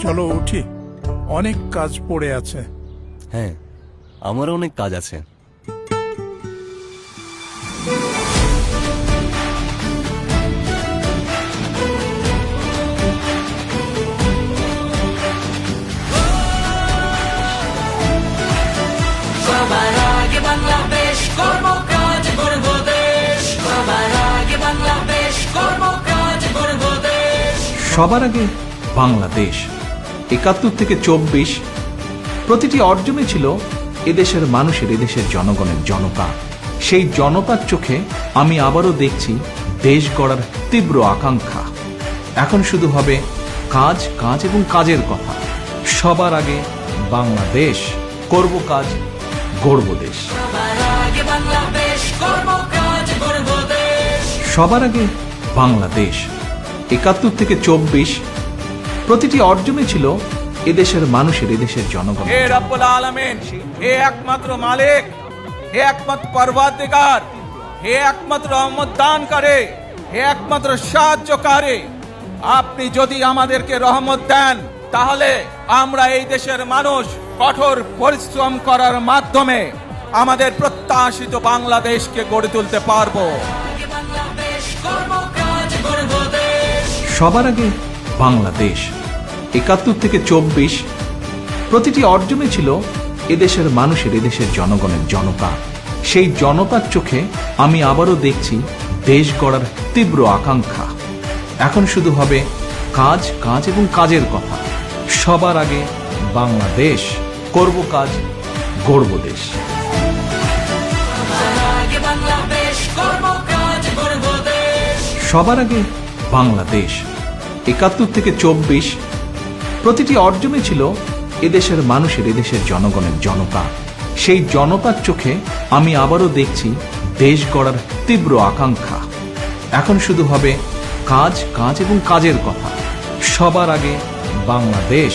চলো উঠি, অনেক কাজ পড়ে আছে। হ্যাঁ, আমারও অনেক কাজ আছে। সবার আগে বাংলাদেশ, কর্মকাজ গড়ব দেশ। সবার আগে বাংলাদেশ, কর্মকাজ গড়ব দেশ। সবার আগে বাংলাদেশ ৭১ থেকে ২৪ প্রতিটি অর্জনে ছিল এদেশের মানুষের, এদেশের জনগণের, জনতা। সেই জনতার চোখে আমি আবারও দেখছি দেশ গড়ার তীব্র আকাঙ্ক্ষা। এখন শুধু হবে কাজ, কাজ এবং কাজের কথা। সবার আগে বাংলাদেশ, করব কাজ, গড়ব দেশ। সবার আগে বাংলাদেশ, কর্মকাজ গড়ব দেশ। সবার আগে বাংলাদেশ ৭১ থেকে ২৪ প্রতিটি অর্জনে ছিল এদেশের মানুষের, এদেশের জনগণ। হে রব্বুল আলামিন, হে একমাত্র মালিক, হে একমাত্র পরওয়ারদিগার, হে একমাত্র রহমত দানকারী, হে একমাত্র সাহায্যকারী। আপনি যদি আমাদেরকে রহমত দেন, তাহলে আমরা এই দেশের মানুষ কঠোর পরিশ্রম করার মাধ্যমে আমাদের প্রত্যাশিত বাংলাদেশকে গড়ে তুলতে পারবো। আগে বাংলাদেশ, কর্মকাজ গড়ব দেশ। সবার আগে বাংলাদেশ ৭১ থেকে ২৪ প্রতিটি অর্জনে ছিল এদেশের মানুষের, এদেশের জনগণের, জনতা। সেই জনতার চোখে আমি আবারও দেখছি দেশ গড়ার তীব্র আকাঙ্ক্ষা। এখন শুধু হবে কাজ, কাজ এবং কাজের কথা। সবার আগে বাংলাদেশ, করব কাজ, গড়ব দেশ। সবার আগে বাংলাদেশ, কর্মকাজ গড়ব দেশ। সবার আগে বাংলাদেশ ৭১ থেকে ২৪ প্রতিটি অর্জনে ছিল এদেশের মানুষের, এদেশের জনগণের, জনতা। সেই জনতার চোখে আমি আবারও দেখছি দেশ গড়ার তীব্র আকাঙ্ক্ষা। এখন শুধু হবে কাজ, কাজ এবং কাজের কথা। সবার আগে বাংলাদেশ,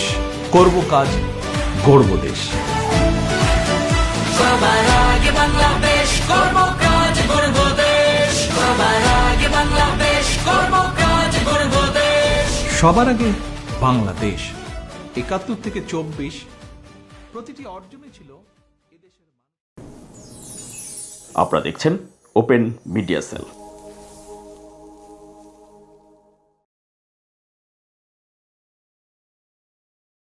করব কাজ, গড়ব দেশ। সবার আগে বাংলাদেশ, কর্মকাজ গড়ব দেশ। সবার আগে বাংলাদেশ, কর্মকাজ গড়ব দেশ। সবার আগে বাংলাদেশ ৭১ থেকে ২৪ প্রতিটি অর্জনে ছিল এদেশের। আপনারা দেখছেন ওপেন মিডিয়া সেল।